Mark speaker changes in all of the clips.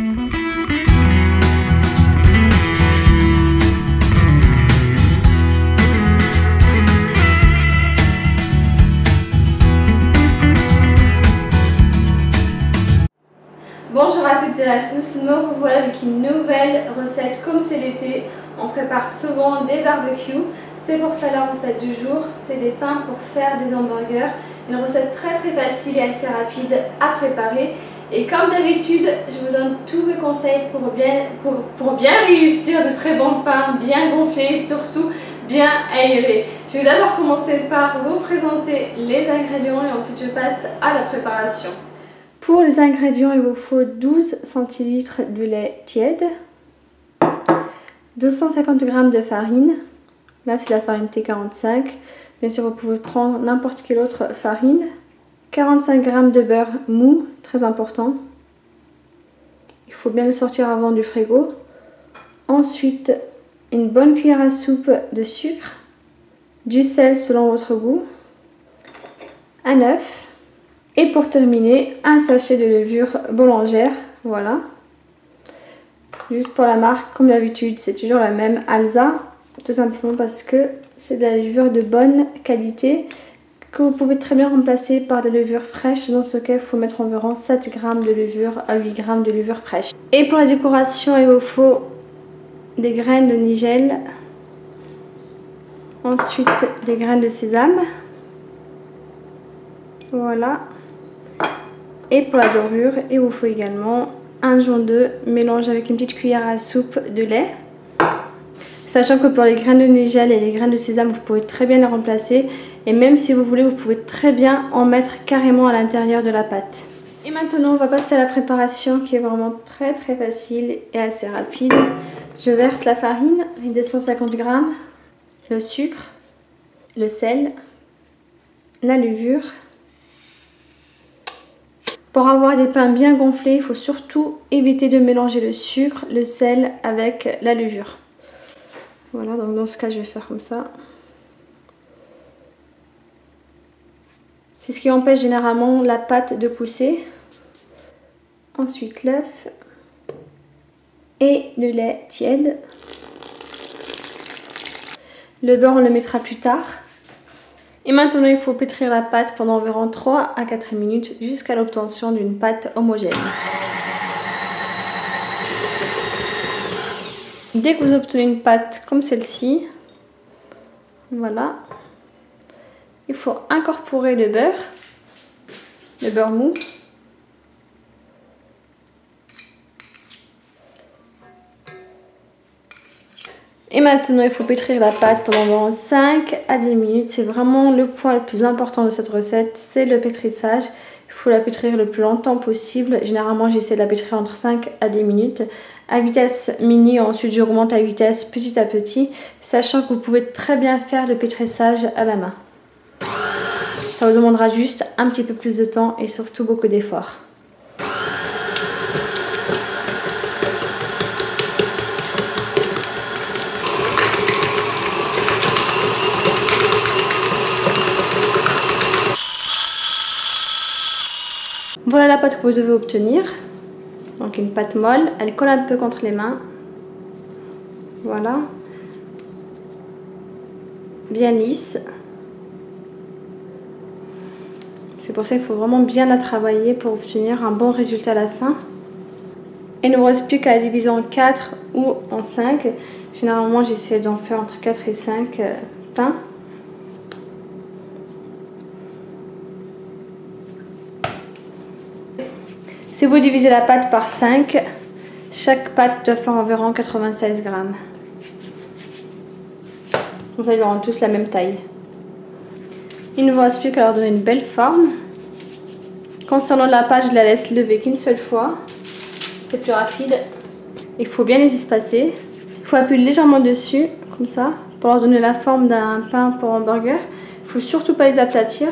Speaker 1: Bonjour à toutes et à tous, me revoilà avec une nouvelle recette. Comme c'est l'été, on prépare souvent des barbecues. C'est pour ça la recette du jour, c'est des pains pour faire des hamburgers. Une recette très facile et assez rapide à préparer. Et comme d'habitude, je vous donne tous mes conseils pour bien réussir de très bons pains, bien gonflés et surtout bien aérés. Je vais d'abord commencer par vous présenter les ingrédients et ensuite je passe à la préparation. Pour les ingrédients, il vous faut 12 centilitres de lait tiède, 250 g de farine, là c'est la farine T45, bien sûr vous pouvez prendre n'importe quelle autre farine, 45 g de beurre mou, très important, il faut bien le sortir avant du frigo, ensuite une bonne cuillère à soupe de sucre, du sel selon votre goût, un œuf, et pour terminer, un sachet de levure boulangère, voilà. Juste pour la marque, comme d'habitude, c'est toujours la même, Alsa, tout simplement parce que c'est de la levure de bonne qualité que vous pouvez très bien remplacer par des levures fraîches. Dans ce cas, il faut mettre environ 7 g de levure à 8 g de levure fraîche. Et pour la décoration, il vous faut des graines de nigel, ensuite des graines de sésame, voilà. Et pour la dorure, il vous faut également un jaune d'œuf mélangé avec une petite cuillère à soupe de lait. Sachant que pour les graines de nigel et les graines de sésame, vous pouvez très bien les remplacer. Et même si vous voulez, vous pouvez très bien en mettre carrément à l'intérieur de la pâte. Et maintenant, on va passer à la préparation qui est vraiment très facile et assez rapide. Je verse la farine avec 250 g, le sucre, le sel, la levure. Pour avoir des pains bien gonflés, il faut surtout éviter de mélanger le sucre, le sel avec la levure. Voilà, donc dans ce cas, je vais faire comme ça. C'est ce qui empêche généralement la pâte de pousser. Ensuite, l'œuf et le lait tiède. Le beurre, on le mettra plus tard. Et maintenant, il faut pétrir la pâte pendant environ 3 à 4 minutes jusqu'à l'obtention d'une pâte homogène. Dès que vous obtenez une pâte comme celle-ci, voilà, il faut incorporer le beurre mou. Et maintenant, il faut pétrir la pâte pendant environ 5 à 10 minutes. C'est vraiment le point le plus important de cette recette, c'est le pétrissage. Il faut la pétrir le plus longtemps possible. Généralement, j'essaie de la pétrir entre 5 à 10 minutes. À vitesse mini, ensuite j'augmente à vitesse petit à petit, sachant que vous pouvez très bien faire le pétrissage à la main. Ça vous demandera juste un petit peu plus de temps et surtout beaucoup d'efforts. Voilà la pâte que vous devez obtenir. Donc une pâte molle, elle colle un peu contre les mains. Voilà. Bien lisse. C'est pour ça qu'il faut vraiment bien la travailler pour obtenir un bon résultat à la fin. Et il ne vous reste plus qu'à la diviser en 4 ou en 5. Généralement j'essaie d'en faire entre 4 et 5 pains. Si vous divisez la pâte par 5, chaque pâte doit faire environ 96 g. Comme ça, ils auront tous la même taille. Il ne vous reste plus qu'à leur donner une belle forme. Concernant la pâte, je la laisse lever qu'une seule fois. C'est plus rapide. Il faut bien les espacer. Il faut appuyer légèrement dessus, comme ça, pour leur donner la forme d'un pain pour hamburger. Il ne faut surtout pas les aplatir.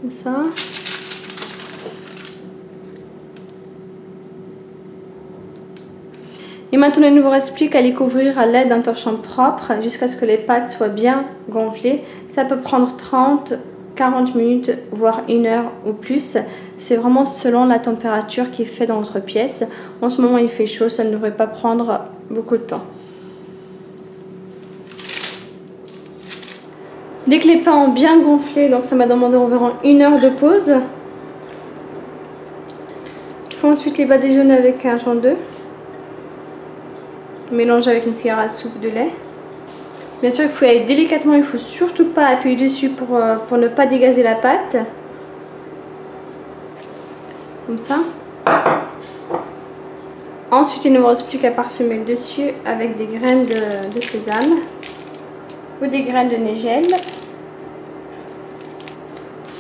Speaker 1: Comme ça. Et maintenant, il ne vous reste plus qu'à les couvrir à l'aide d'un torchon propre jusqu'à ce que les pâtes soient bien gonflées. Ça peut prendre 30-40 minutes, voire 1 heure ou plus. C'est vraiment selon la température qui est faite dans notre pièce. En ce moment il fait chaud, ça ne devrait pas prendre beaucoup de temps. Dès que les pains ont bien gonflé, donc ça m'a demandé environ 1 heure de pause. Il faut ensuite les badigeonner avec un jaune d'œuf. Mélanger avec une cuillère à soupe de lait. Bien sûr, il faut y aller délicatement, il ne faut surtout pas appuyer dessus pour ne pas dégazer la pâte. Comme ça. Ensuite, il ne me reste plus qu'à parsemer le dessus avec des graines de sésame ou des graines de nigelle.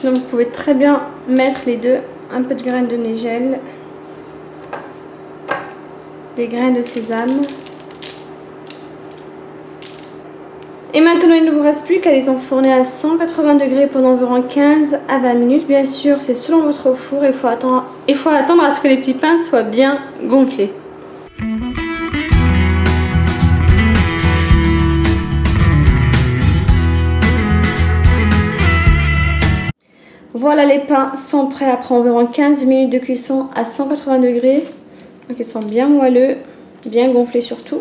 Speaker 1: Donc vous pouvez très bien mettre les deux, un peu de graines de nigelle, des graines de sésame. Et maintenant il ne vous reste plus qu'à les enfourner à 180 degrés pendant environ 15 à 20 minutes. Bien sûr c'est selon votre four, il faut attendre à ce que les petits pains soient bien gonflés. Voilà, les pains sont prêts après environ 15 minutes de cuisson à 180 degrés. Donc ils sont bien moelleux, bien gonflés surtout.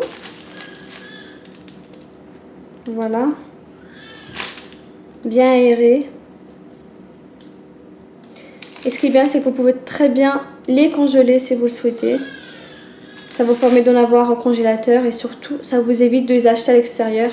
Speaker 1: Voilà. Bien aérés. Et ce qui est bien, c'est que vous pouvez très bien les congeler si vous le souhaitez. Ça vous permet d'en avoir au congélateur et surtout, ça vous évite de les acheter à l'extérieur,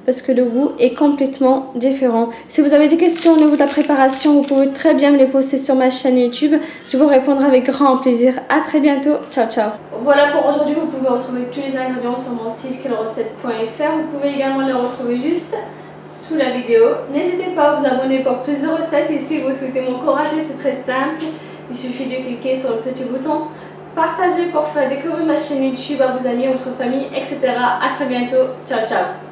Speaker 1: parce que le goût est complètement différent. Si vous avez des questions au niveau de la préparation, vous pouvez très bien me les poster sur ma chaîne YouTube. Je vous répondrai avec grand plaisir. À très bientôt. Ciao, ciao. Voilà pour aujourd'hui. Vous pouvez retrouver tous les ingrédients sur mon site quellecrecettes.fr. Vous pouvez également les retrouver juste sous la vidéo. N'hésitez pas à vous abonner pour plus de recettes. Et si vous souhaitez m'encourager, c'est très simple. Il suffit de cliquer sur le petit bouton partager pour faire découvrir ma chaîne YouTube à vos amis, à votre famille, etc. À très bientôt. Ciao, ciao.